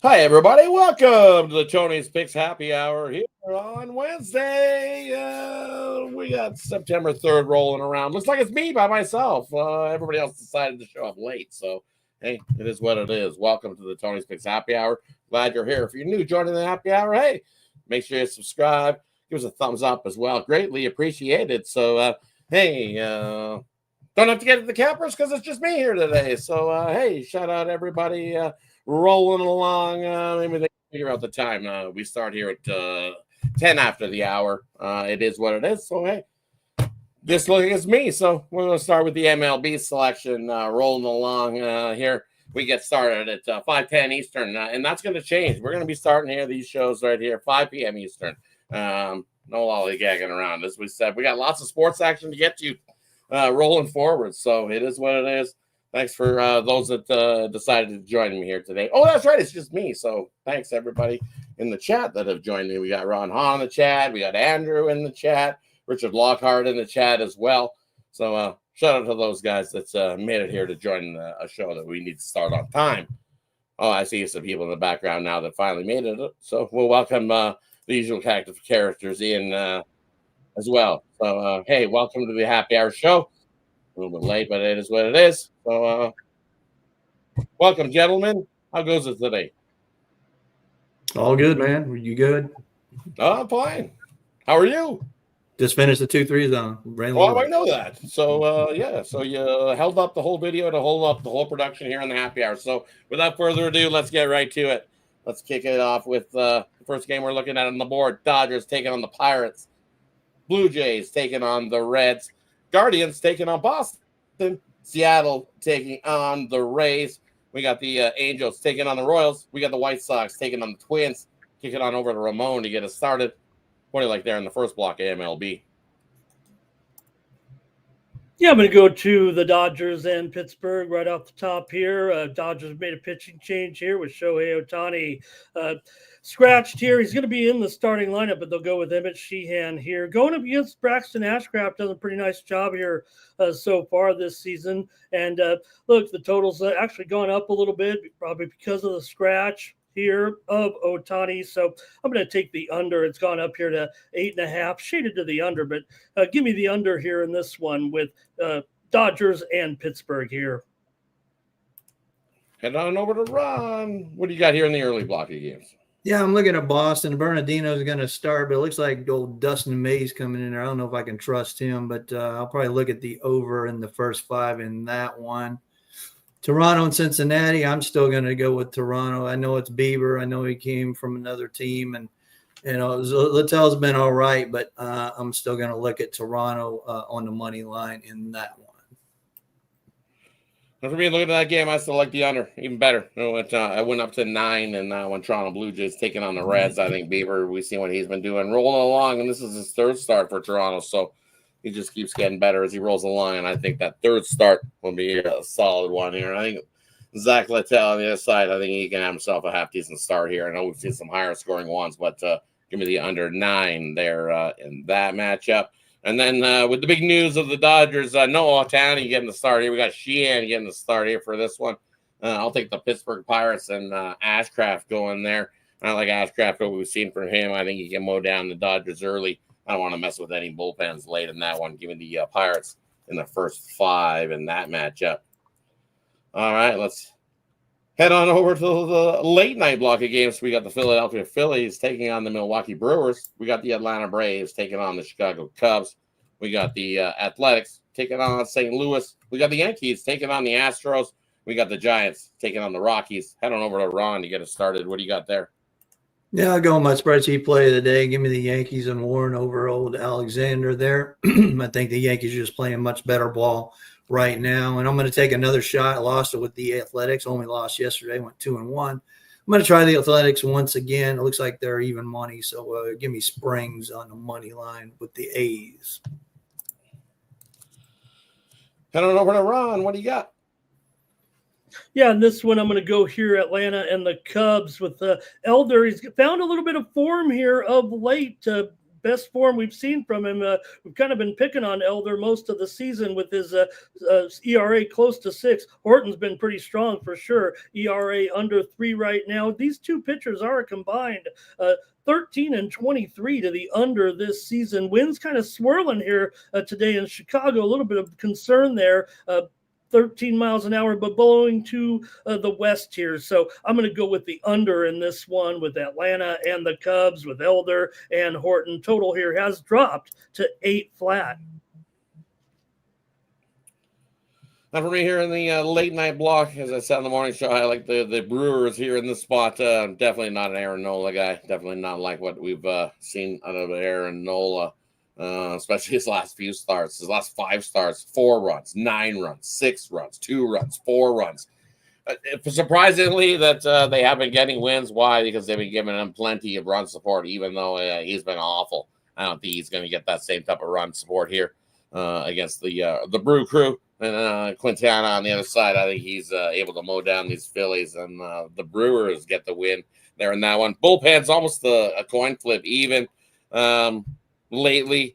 Hi, everybody. Welcome to the Tony's Picks Happy Hour here on Wednesday. We got September 3rd rolling around. Looks like it's me by myself. Everybody else decided to show up late. So, hey, it is what it is. Welcome to the Tony's Picks Happy Hour. Glad you're here. If you're new joining the happy hour, hey, make sure you subscribe. Give us a thumbs up as well. Greatly appreciated. So, hey, don't have to get to the campers because it's just me here today. So, hey, shout out everybody. Rolling along. Maybe they figure out the time. We start here at 10 after the hour. It is what it is. So, hey, this looking is me. So, we're going to start with the MLB selection. Rolling along here. We get started at 5:10 Eastern, and that's going to change. We're going to be starting here these shows right here, 5 p.m. Eastern. No lollygagging around. As we said, we got lots of sports action to get to rolling forward. So, it is what it is. Thanks for those that decided to join me here today. Oh, that's right. It's just me. So thanks, everybody in the chat that have joined me. We got Ron Hahn in the chat. We got Andrew in the chat. Richard Lockhart in the chat as well. So shout out to those guys that made it here to join a show that we need to start on time. Oh, I see some people in the background now that finally made it. So we'll welcome the usual active characters in as well. So, hey, welcome to the Happy Hour Show. A little bit late, but it is what it is. So, welcome, gentlemen. How goes it today? All good, man. Were you good? Oh, I'm fine. How are you? Just finished the 2-3 zone. Well, I know that. So, yeah. So you held up the whole video to hold up the whole production here on the Happy Hour. So, without further ado, let's get right to it. Let's kick it off with the first game we're looking at on the board. Dodgers taking on the Pirates. Blue Jays taking on the Reds. Guardians taking on Boston. Seattle taking on the Rays. We got the Angels taking on the Royals. We got the White Sox taking on the Twins. Kicking on over to Ramon to get us started. What do you like there in the first block of MLB? Yeah, I'm going to go to the Dodgers and Pittsburgh right off the top here. Dodgers made a pitching change here with Shohei Ohtani scratched here. He's going to be in the starting lineup, but they'll go with Emmett Sheehan here. Going up against Braxton Ashcraft does a pretty nice job here so far this season. And look, the total's actually gone up a little bit, probably because of the scratch here of Ohtani. So I'm going to take the under. It's gone up here to 8.5, shaded to the under, but give me the under here in this one with Dodgers and Pittsburgh here. Head on over to Ron. What do you got here in the early block of games? Yeah, I'm looking at Boston. Bernardino's going to start, but it looks like old Dustin May's coming in there. I don't know if I can trust him, but I'll probably look at the over in the first 5 in that one. Toronto and Cincinnati, I'm still going to go with Toronto. I know it's Bieber. I know he came from another team, and Littell's been all right, but I'm still going to look at Toronto on the money line in that one. And for me, looking at that game, I still like the under even better. I went up to 9, and when Toronto Blue Jays taking on the Reds, I think Bieber, we've seen what he's been doing, rolling along, and this is his third start for Toronto, so he just keeps getting better as he rolls along, and I think that third start will be a solid one here. I think Zach Littell on the other side, I think he can have himself a half-decent start here. I know we've seen some higher-scoring ones, but give me the under 9 there in that matchup. And then with the big news of the Dodgers, no Ohtani getting the start here. We got Sheehan getting the start here for this one. I'll take the Pittsburgh Pirates and Ashcraft going there. I like Ashcraft, what we've seen from him. I think he can mow down the Dodgers early. I don't want to mess with any bullpens late in that one. Give me the Pirates in the first 5 in that matchup. All right, let's head on over to the late night block of games. We got the Philadelphia Phillies taking on the Milwaukee Brewers. We got the Atlanta Braves taking on the Chicago Cubs. We got the Athletics taking on St. Louis. We got the Yankees taking on the Astros. We got the Giants taking on the Rockies. Head on over to Ron to get us started. What do you got there? Yeah, I'll go on my spreadsheet play of the day. Give me the Yankees and Warren over old Alexander there. I think the Yankees are just playing much better ball right now. And I'm going to take another shot. I lost it with the Athletics. Only lost yesterday. Went 2-1. I'm going to try the Athletics once again. It looks like they're even money. So give me Springs on the money line with the A's. Head on over to Ron. What do you got? Yeah, and this one I'm going to go here, Atlanta and the Cubs with Elder. He's found a little bit of form here of late. best form we've seen from him. We've kind of been picking on Elder most of the season with his ERA close to 6. Horton's been pretty strong for sure. ERA under 3 right now. These two pitchers are combined 13 and 23 to the under this season. Winds kind of swirling here today in Chicago. A little bit of concern there. 13 miles an hour, but blowing to the west here. So I'm going to go with the under in this one with Atlanta and the Cubs with Elder and Horton. Total here has dropped to 8 flat. Now for me here in the late night block, as I said in the morning show, I like the Brewers here in this spot. Definitely not an Aaron Nola guy. Definitely not like what we've seen out of Aaron Nola. Especially his last few starts, his last 5 starts, 4 runs, 9 runs, 6 runs, 2 runs, 4 runs. Surprisingly that they have been getting wins. Why? Because they've been giving him plenty of run support, even though he's been awful. I don't think he's going to get that same type of run support here against the Brew Crew. And Quintana on the other side, I think he's able to mow down these Phillies, and the Brewers get the win there in that one. Bullpen's almost a coin flip even. Lately,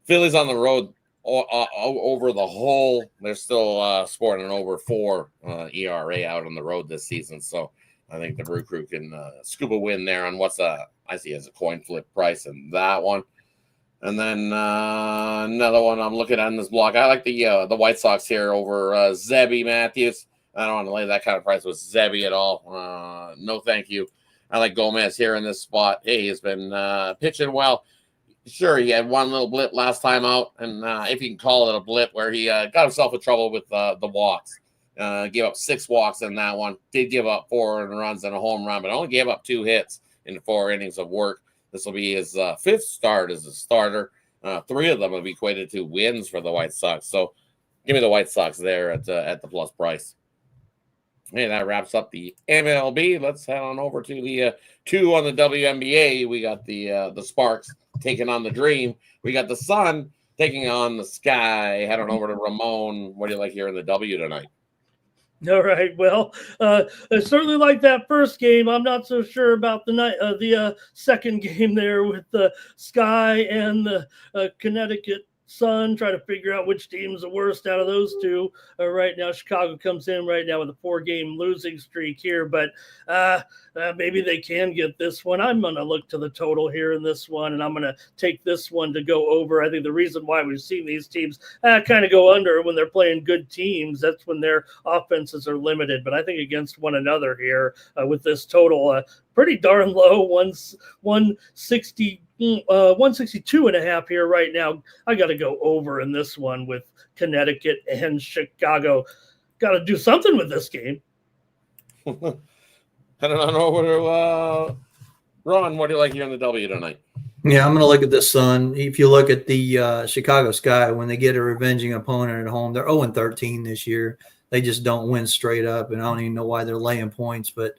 Phillies on the road over the whole, they're still sporting an over 4 ERA out on the road this season. So I think the Brew Crew can scoop a win there on what's I see as a coin flip price in that one. And then another one I'm looking at in this block. I like the White Sox here over Zebby Matthews. I don't want to lay that kind of price with Zebby at all. No, thank you. I like Gomez here in this spot. Hey, he's been pitching well. Sure, he had one little blip last time out, and if you can call it a blip, where he got himself in trouble with the walks. Gave up 6 walks in that one. Did give up 4 runs and a home run, but only gave up 2 hits in 4 innings of work. This will be his 5th start as a starter. 3 of them have equated to wins for the White Sox. So give me the White Sox there at the plus price. And that wraps up the MLB. Let's head on over to the 2 on the WNBA. We got the Sparks taking on the Dream. We got the Sun taking on the Sky. Head on over to Ramon. What do you like here in the W tonight? All right. Well, I certainly like that first game. I'm not so sure about the second game there with the Sky and the Connecticut Sun. Try to figure out which team's the worst out of those two right now. Chicago comes in right now with a 4-game losing streak here, but maybe they can get this one. I'm going to look to the total here in this one, and I'm going to take this one to go over. I think the reason why we've seen these teams kind of go under when they're playing good teams, that's when their offenses are limited. But I think against one another here with this total pretty darn low, 160. 162.5 here right now. I got to go over in this one with Connecticut and Chicago. Got to do something with this game. I don't know. Ron, what do you like here in the W tonight? Yeah, I'm going to look at the Sun. If you look at the Chicago Sky, when they get a revenging opponent at home, they're 0-13 this year. They just don't win straight up, and I don't even know why they're laying points, but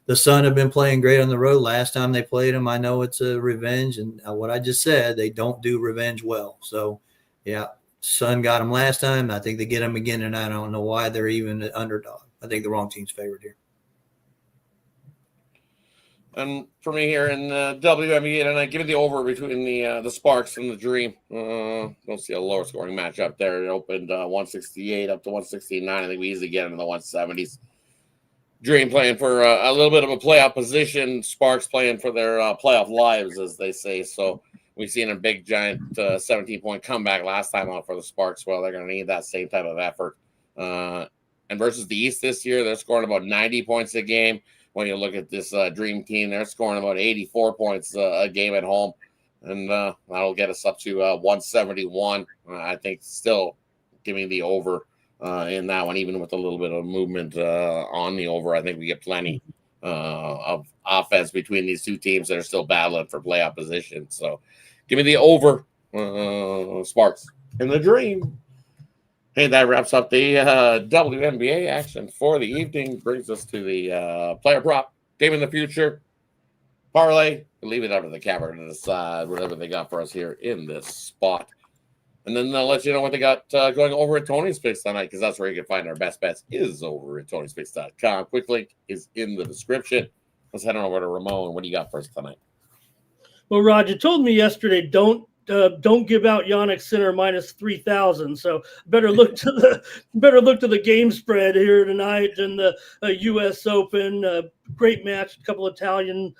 the Sun have been playing great on the road. Last time they played them, I know it's a revenge. And what I just said, they don't do revenge well. So, yeah, Sun got them last time. I think they get them again, and I don't know why they're even an underdog. I think the wrong team's favored here. And for me here in WNBA tonight, give me the over between the Sparks and the Dream. Don't see a lower scoring matchup there. It opened 168 up to 169. I think we easily get into the 170s. Dream playing for a little bit of a playoff position. Sparks playing for their playoff lives, as they say. So we've seen a big, giant 17-point comeback last time out for the Sparks. Well, they're going to need that same type of effort. And versus the East this year, they're scoring about 90 points a game. When you look at this Dream team, they're scoring about 84 points a game at home. And that'll get us up to 171. I think still giving the over in that one, even with a little bit of movement on the over. I think we get plenty of offense between these two teams that are still battling for playoff position. So give me the over, Sparks and the Dream. Hey, that wraps up the WNBA action for the evening. Brings us to the player prop game in the future parlay. We'll leave it up to the camera to decide whatever they got for us here in this spot. And then they'll let you know what they got going over at Tony's Picks tonight, because that's where you can find our best bets is over at Tony'sPicks.com. Quick link is in the description. Let's head on over to Ramon. What do you got for us tonight? Well, Rod, you told me yesterday don't give out Yannick Sinner minus 3,000. So better look to the game spread here tonight in the U.S. Open. Great match, couple Italians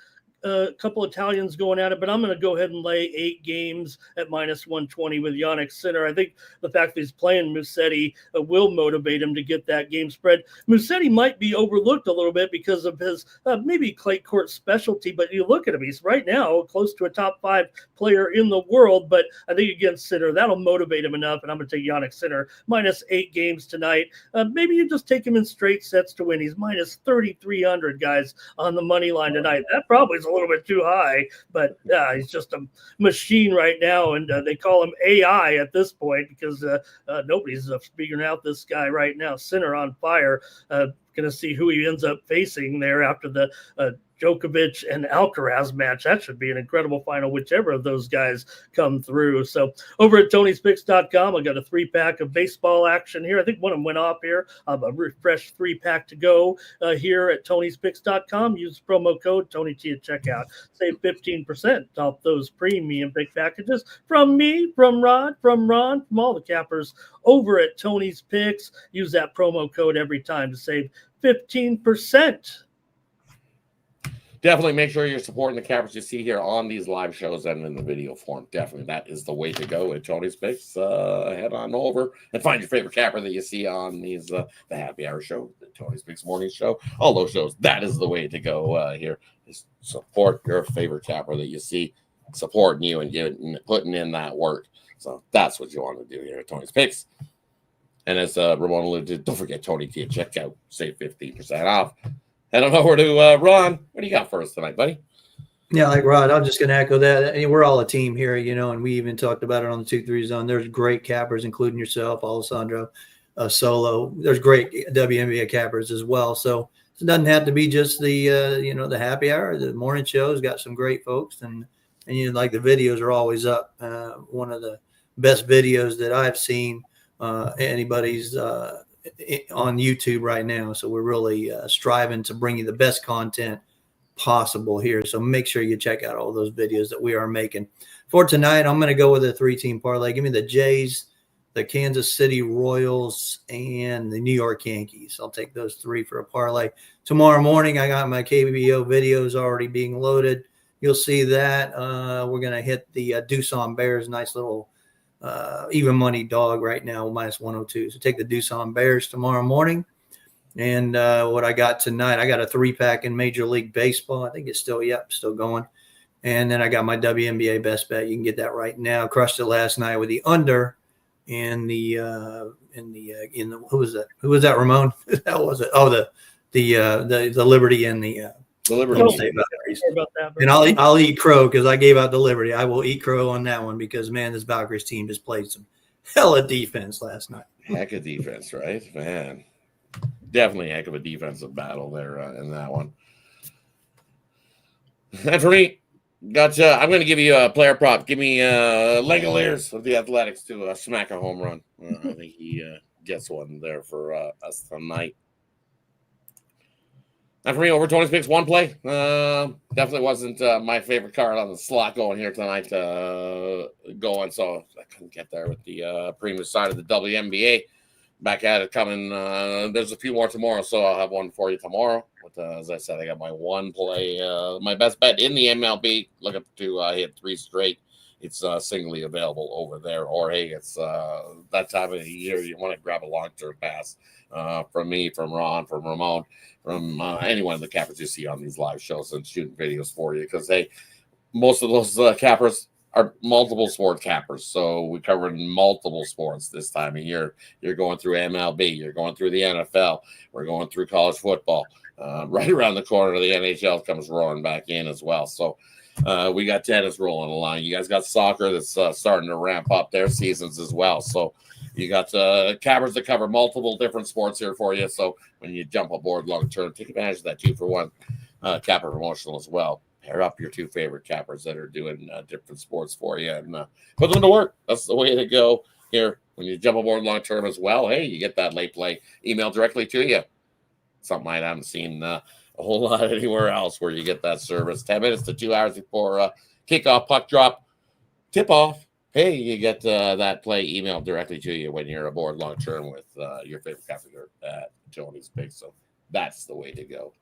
going at it, but I'm going to go ahead and lay 8 games at minus 120 with Yannick Sinner. I think the fact that he's playing Musetti will motivate him to get that game spread. Musetti might be overlooked a little bit because of his maybe clay court specialty, but you look at him, he's right now close to a top 5 player in the world, but I think against Sinner, that'll motivate him enough, and I'm going to take Yannick Sinner minus 8 games tonight. Maybe you just take him in straight sets to win. He's minus 3,300, guys, on the money line tonight. That probably is a little bit too high, but he's just a machine right now, and they call him AI at this point because nobody's figuring out this guy right now. Sinner on fire. Going to see who he ends up facing there after the Djokovic and Alcaraz match. That should be an incredible final, whichever of those guys come through. So over at Tony'sPicks.com, I got a 3-pack of baseball action here. I think one of them went off here. A refresh 3-pack to go here at Tony'sPicks.com. Use promo code TonyT at checkout. Save 15% off those premium pick packages from me, from Rod, from Ron, from all the cappers over at Tony's Picks. Use that promo code every time to save 15%. Definitely make sure you're supporting the cappers you see here on these live shows and in the video form. Definitely, that is the way to go at Tony's Picks. Head on over and find your favorite capper that you see on these the Happy Hour show, the Tony's Picks Morning Show, all those shows. That is the way to go here. Is support your favorite capper that you see, supporting you and putting in that work. So that's what you want to do here at Tony's Picks. And as Ramon alluded to, don't forget Tony T at checkout. Save 15% off. Head on over to Ron. What do you got for us tonight, buddy? Yeah, like Rod, I'm just going to echo that. I mean, we're all a team here, and we even talked about it on the 2-3 zone. There's great cappers, including yourself, Alessandro, Solo. There's great WNBA cappers as well. So it doesn't have to be just the, the happy hour. The morning show's got some great folks, and like the videos are always up. One of the best videos that I've seen anybody's on YouTube right now. So we're really striving to bring you the best content possible here. So make sure you check out all those videos that we are making. For tonight, I'm going to go with a 3-team parlay. Give me the Jays, the Kansas City Royals, and the New York Yankees. I'll take those 3 for a parlay. Tomorrow morning, I got my KBO videos already being loaded. You'll see that. We're going to hit the Doosan Bears, nice little even money dog right now, minus 102. So take the Doosan Bears tomorrow morning. And what I got tonight, I got a 3-pack in Major League Baseball. I think it's still going. And then I got my WNBA best bet. You can get that right now. Crushed it last night with the under in the who was that? Who was that, Ramon? How was it? Oh, the Liberty and the Liberty. And I'll eat crow because I gave out the Liberty. I will eat crow on that one because, man, this Valkyries team just played some hella defense last night. Heck of defense, right? Man, definitely a heck of a defensive battle there in that one. And for me, gotcha. I'm going to give you a player prop. Give me Langoliers of the Athletics to smack a home run. I think he gets one there for us tonight. And for me, over Tony's Picks, one play. Definitely wasn't my favorite card on the slot going here tonight. So I couldn't get there with the premium side of the WNBA. Back at it coming. There's a few more tomorrow, so I'll have one for you tomorrow. But as I said, I got my one play, my best bet in the MLB. Looking to hit 3 straight. It's singly available over there. Or, hey, it's that time of the year you want to grab a long-term pass from me, from Ron, from Ramon, from any one of the cappers you see on these live shows and shooting videos for you. Because, hey, most of those cappers are multiple sport cappers. So we covered multiple sports this time of year. You're going through MLB. You're going through the NFL. We're going through college football. Right around the corner, the NHL comes roaring back in as well. So we got tennis rolling along. You guys got soccer that's starting to ramp up their seasons as well. So you got cappers that cover multiple different sports here for you. So when you jump aboard long term, take advantage of that 2-for-1 capper promotional as well. Pair up your 2 favorite cappers that are doing different sports for you and put them to work. That's the way to go here. When you jump aboard long term as well, hey, you get that late play email directly to you. Something I haven't seen a whole lot anywhere else where you get that service. 10 minutes to 2 hours before kickoff, puck drop, tip off. Hey, you get that play emailed directly to you when you're aboard long term with your favorite cafe at Tony's Picks. So that's the way to go.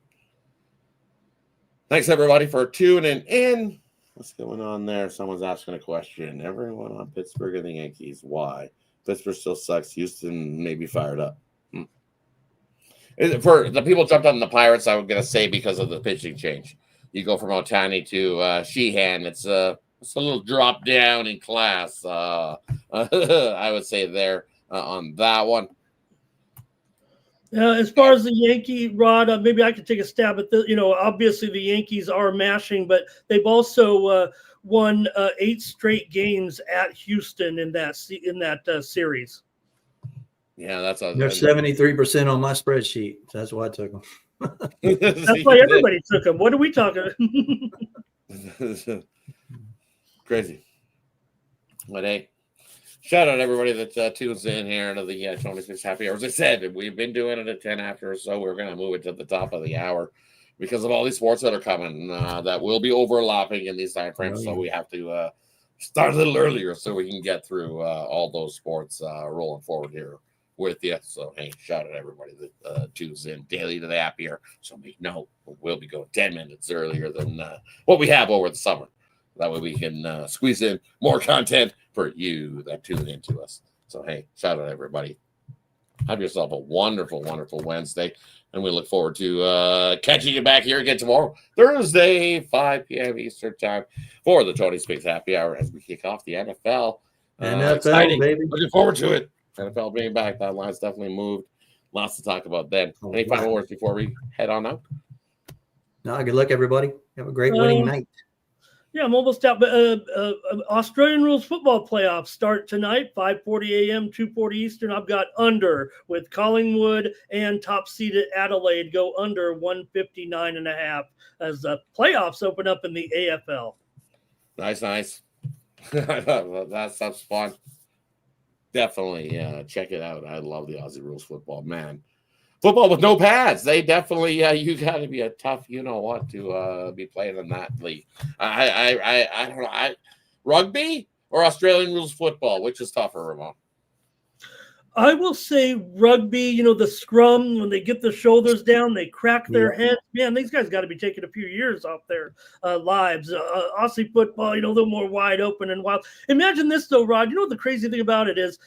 Thanks, everybody, for tuning in. What's going on there? Someone's asking a question. Everyone on Pittsburgh and the Yankees. Why? Pittsburgh still sucks. Houston may be fired up. For the people jumped on the Pirates, I was going to say because of the pitching change. You go from Ohtani to Sheehan. It's a little drop down in class. I would say there on that one. As far as the Yankee, Rod, maybe I could take a stab at the. Obviously the Yankees are mashing, but they've also won 8 straight games at Houston in that series. Yeah, that's they're 73% on my spreadsheet. So that's why I took them. That's why everybody took them. What are we talking? Crazy. But hey, shout out everybody that tunes in here to the Tony's Picks Happy Hour. As I said, we've been doing it at 10 after, so we're going to move it to the top of the hour because of all these sports that are coming that will be overlapping in these time frames. So we have to start a little earlier so we can get through all those sports rolling forward here with you. So, hey, shout out everybody that tunes in daily to the app here. So, we'll be going 10 minutes earlier than what we have over the summer. That way we can squeeze in more content for you that tune into us. So, hey, shout out everybody. Have yourself a wonderful, wonderful Wednesday. And we look forward to catching you back here again tomorrow, Thursday, 5 p.m. Eastern time for the Tony's Picks Happy Hour as we kick off the NFL. NFL, baby. Looking forward to it. NFL being back. That line's definitely moved. Lots to talk about then. Any final words before we head on out? No, good luck, everybody. Have a great winning night. Yeah, I'm almost out. But Australian rules football playoffs start tonight, 5:40 a.m., 2:40 Eastern. I've got under with Collingwood and top seeded Adelaide go under 159.5 as the playoffs open up in the AFL. Nice. That sounds fun. Definitely check it out. I love the Aussie rules football, man. Football with no pads. They definitely you got to be a tough, to be playing in that league. I don't know. Rugby or Australian rules football, which is tougher, Ramon? I will say rugby, the scrum, when they get the shoulders down, they crack their heads. Man, these guys got to be taking a few years off their lives. Aussie football, they're more wide open and wild. Imagine this, though, Rod. The crazy thing about it is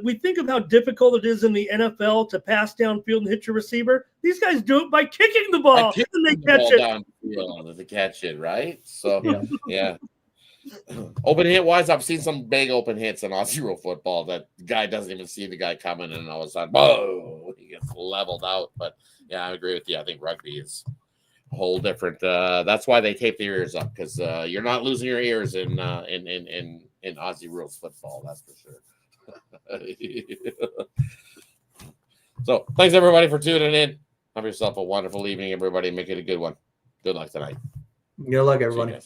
we think of how difficult it is in the NFL to pass downfield and hit your receiver. These guys do it by kicking the ball and they catch it. Downfield to catch it, right? So, yeah. Open hit wise, I've seen some big open hits in Aussie rule football that the guy doesn't even see the guy coming, and all of a sudden, whoa, he gets leveled out. But yeah, I agree with you. I think rugby is a whole different. That's why they tape their ears up because you're not losing your ears in Aussie rules football. That's for sure. So thanks everybody for tuning in. Have yourself a wonderful evening, everybody. Make it a good one. Good luck tonight. Good luck, everybody.